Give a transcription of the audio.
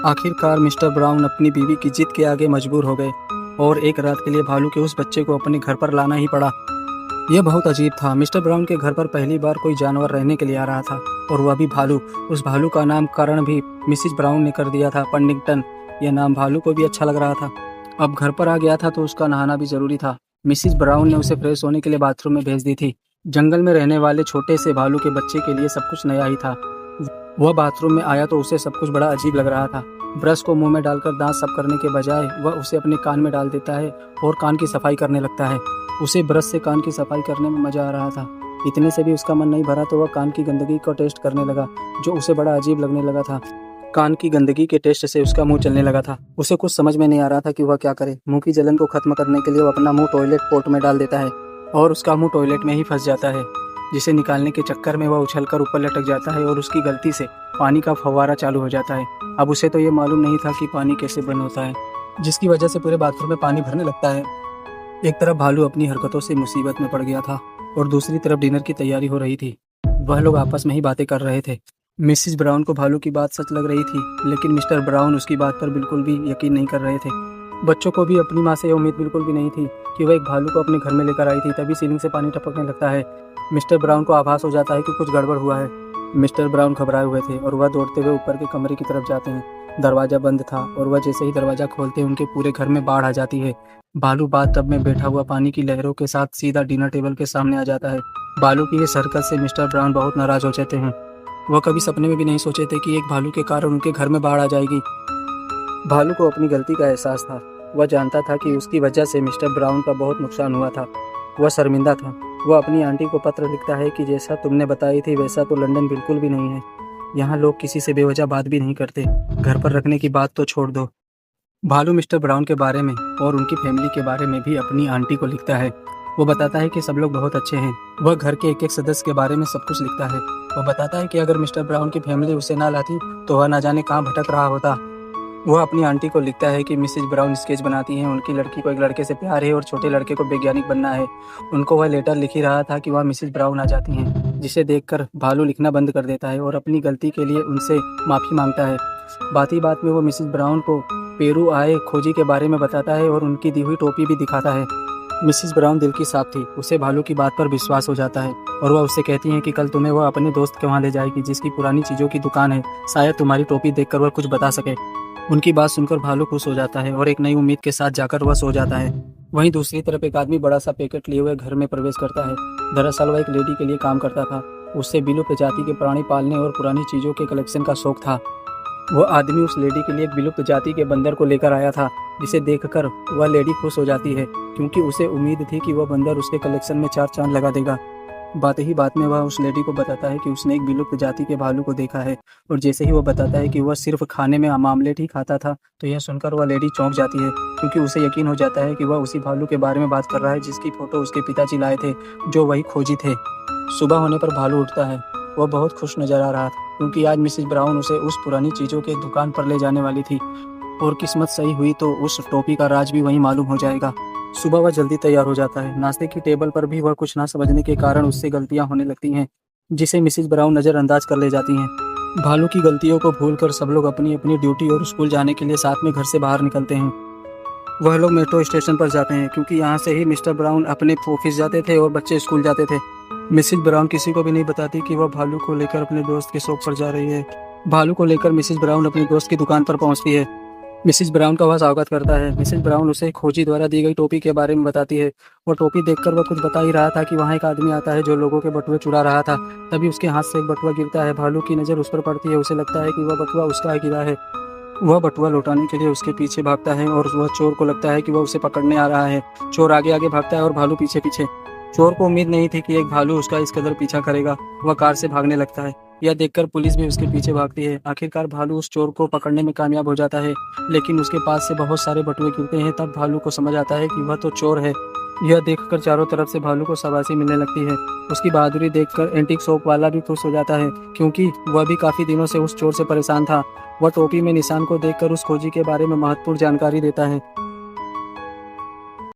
आखिरकार mister brown अपनी बीवी की जिद के आगे मजबूर हो गए और एक रात के लिए भालू के उस बच्चे को अपने घर पर लाना ही पड़ा। यह बहुत अजीब था। मिस्टर ब्राउन के घर पर पहली बार कोई जानवर रहने के लिए आ रहा था और वह भी भालू। उस भालू का नामकरण भी मिसिज ब्राउन ने कर दिया था, पन्निंगटन। यह नाम भालू को भी अच्छा लग रहा था। अब घर पर आ गया था तो उसका नहाना भी जरूरी था। मिसिज ब्राउन ने उसे फ्रेश होने के लिए बाथरूम में भेज दी थी। जंगल में रहने वाले छोटे से भालू के बच्चे के लिए सब कुछ नया ही था। वह बाथरूम में आया तो उसे सब कुछ बड़ा अजीब लग रहा था। ब्रश को मुंह में डालकर दांत साफ करने के बजाय वह उसे अपने कान में डाल देता है और कान की सफाई करने लगता है। उसे ब्रश से कान की सफाई करने में मजा आ रहा था। इतने से भी उसका मन नहीं भरा तो वह कान की गंदगी को टेस्ट करने लगा, जो उसे बड़ा अजीब लगने लगा था। कान की गंदगी के टेस्ट से उसका मुंह चलने लगा था। उसे कुछ समझ में नहीं आ रहा था कि वह क्या करे। मुंह की जलन को खत्म करने के लिए वह अपना मुंह टॉयलेट पोर्ट में डाल देता है और उसका मुंह टॉयलेट में ही फंस जाता है, जिसे निकालने के चक्कर में वह उछलकर ऊपर लटक जाता है और उसकी गलती से पानी का फव्वारा चालू हो जाता है। अब उसे तो ये मालूम नहीं था कि पानी कैसे बंद होता है, जिसकी वजह से पूरे बाथरूम में पानी भरने लगता है। एक तरफ भालू अपनी हरकतों से मुसीबत में पड़ गया था और दूसरी तरफ डिनर की तैयारी हो रही थी। वह लोग आपस में ही बातें कर रहे थे। मिसिज ब्राउन को भालू की बात सच लग रही थी, लेकिन मिस्टर ब्राउन उसकी बात पर बिल्कुल भी यकीन नहीं कर रहे थे। बच्चों को भी अपनी माँ से यह उम्मीद बिल्कुल भी नहीं थी कि वह एक भालू को अपने घर में लेकर आई थी। तभी सीलिंग से पानी टपकने लगता है। मिस्टर ब्राउन को आभास हो जाता है कि कुछ गड़बड़ हुआ है। मिस्टर ब्राउन घबराए हुए थे और वह दौड़ते हुए ऊपर के कमरे की तरफ जाते हैं। दरवाजा बंद था और वह जैसे ही दरवाजा खोलते हैं उनके पूरे घर में बाढ़ आ जाती है। भालू बाथटब में बैठा हुआ पानी की लहरों के साथ सीधा डिनर टेबल के सामने आ जाता है। भालू की इस हरकत से मिस्टर ब्राउन बहुत नाराज हो जाते हैं। वह कभी सपने में भी नहीं सोचे थे कि एक भालू के कारण उनके घर में बाढ़ आ जाएगी। भालू को अपनी गलती का एहसास था। वह जानता था कि उसकी वजह से मिस्टर ब्राउन का बहुत नुकसान हुआ था। वह शर्मिंदा था। वह अपनी आंटी को पत्र लिखता है कि जैसा तुमने बताई थी वैसा तो लंदन बिल्कुल भी नहीं है। यहाँ लोग किसी से बेवजह बात भी नहीं करते। घर पर रखने की बात तो छोड़ दो। भालू मिस्टर ब्राउन के बारे में और उनकी फैमिली के बारे में भी अपनी आंटी को लिखता है। वो बताता है कि सब लोग बहुत अच्छे हैं। वह घर के एक एक सदस्य के बारे में सब कुछ लिखता है। वह बताता है कि अगर मिस्टर ब्राउन की फैमिली उसे ना लाती तो वह ना जाने कहाँ भटक रहा होता। वह अपनी आंटी को लिखता है कि मिसेज ब्राउन स्केच बनाती हैं। उनकी लड़की को एक लड़के से प्यार है और छोटे लड़के को वैज्ञानिक बनना है। उनको वह लेटर लिख ही रहा था कि वह मिसेज ब्राउन आ जाती हैं, जिसे देखकर भालू लिखना बंद कर देता है और अपनी गलती के लिए उनसे माफ़ी मांगता है। बात ही बात में वो मिसेज ब्राउन को पेरू आए खोजी के बारे में बताता है और उनकी दी हुई टोपी भी दिखाता है। मिसेज ब्राउन दिल की साफ थी। उसे भालू की बात पर विश्वास हो जाता है और वह उससे कहती हैं कि कल तुम्हें वह अपने दोस्त के वहाँ ले जाएगी जिसकी पुरानी चीज़ों की दुकान है। शायद तुम्हारी टोपी देखकर वह कुछ बता सके। उनकी बात सुनकर भालू खुश हो जाता है और एक नई उम्मीद के साथ जाकर वह सो जाता है। वहीं दूसरी तरफ एक आदमी बड़ा सा पैकेट लिए हुए घर में प्रवेश करता है। दरअसल वह एक लेडी के लिए काम करता था। उससे विलुप्त जाति के प्राणी पालने और पुरानी चीज़ों के कलेक्शन का शौक था। वह आदमी उस लेडी के लिए एक विलुप्त जाति के बंदर को लेकर आया था, जिसे देखकर वह लेडी खुश हो जाती है क्योंकि उसे उम्मीद थी कि वह बंदर उसके कलेक्शन में चार चांद लगा देगा। बात ही बात में वह उस लेडी को बताता है कि उसने एक विलुप्त जाति के भालू को देखा है और जैसे ही वह बताता है कि वह सिर्फ खाने में आमलेट ही खाता था तो यह सुनकर वह लेडी चौंक जाती है, क्योंकि उसे यकीन हो जाता है कि वह उसी भालू के बारे में बात कर रहा है जिसकी फोटो उसके पिताजी लाए थे, जो वही खोजी थे। सुबह होने पर भालू उठता है। वह बहुत खुश नजर आ रहा था क्योंकि आज मिसेज ब्राउन उसे उस पुरानी चीज़ों के दुकान पर ले जाने वाली थी और किस्मत सही हुई तो उस टोपी का राज भी वहीं मालूम हो जाएगा। सुबह वह जल्दी तैयार हो जाता है। नाश्ते की टेबल पर भी वह कुछ ना समझने के कारण उससे गलतियां होने लगती हैं, जिसे मिसेज ब्राउन नज़रअंदाज कर ले जाती हैं। भालू की गलतियों को भूलकर सब लोग अपनी अपनी ड्यूटी और स्कूल जाने के लिए साथ में घर से बाहर निकलते हैं। वह लोग मेट्रो स्टेशन पर जाते हैं क्योंकि यहाँ से ही मिस्टर ब्राउन अपने ऑफिस जाते थे और बच्चे स्कूल जाते थे। मिसेज ब्राउन किसी को भी नहीं बताती कि वह भालू को लेकर अपने दोस्त के शॉप पर जा रही है। भालू को लेकर मिसेज ब्राउन अपने दोस्त की दुकान पर पहुँचती है। मिसेज ब्राउन का वह स्वागत करता है। मिसेज ब्राउन उसे खोजी द्वारा दी गई टोपी के बारे में बताती है। वह टोपी देखकर वह कुछ बता ही रहा था कि वहाँ एक आदमी आता है जो लोगों के बटुए चुरा रहा था। तभी उसके हाथ से एक बटुआ गिरता है। भालू की नज़र उस पर पड़ती है। उसे लगता है कि वह बटुआ उसका ही गिरा है। वह बटुआ लौटाने के लिए उसके पीछे भागता है और वह चोर को लगता है कि वह उसे पकड़ने आ रहा है। चोर आगे आगे भागता है और भालू पीछे पीछे। चोर को उम्मीद नहीं थी कि एक भालू उसका इस कदर पीछा करेगा। वह कार से भागने लगता है। यह देखकर पुलिस भी उसके पीछे भागती है। आखिरकार भालू उस चोर को पकड़ने में कामयाब हो जाता है, लेकिन उसके पास से बहुत सारे बटुए गिरते हैं। तब भालू को समझ आता है कि वह तो चोर है। यह देखकर चारों तरफ से भालू को शाबाशी मिलने लगती है। उसकी बहादुरी देखकर एंटीक शॉप वाला भी खुश हो जाता है क्योंकि वह भी काफी दिनों से उस चोर से परेशान था। वह टोपी में निशान को देखकर उस खोजी के बारे में महत्वपूर्ण जानकारी देता है।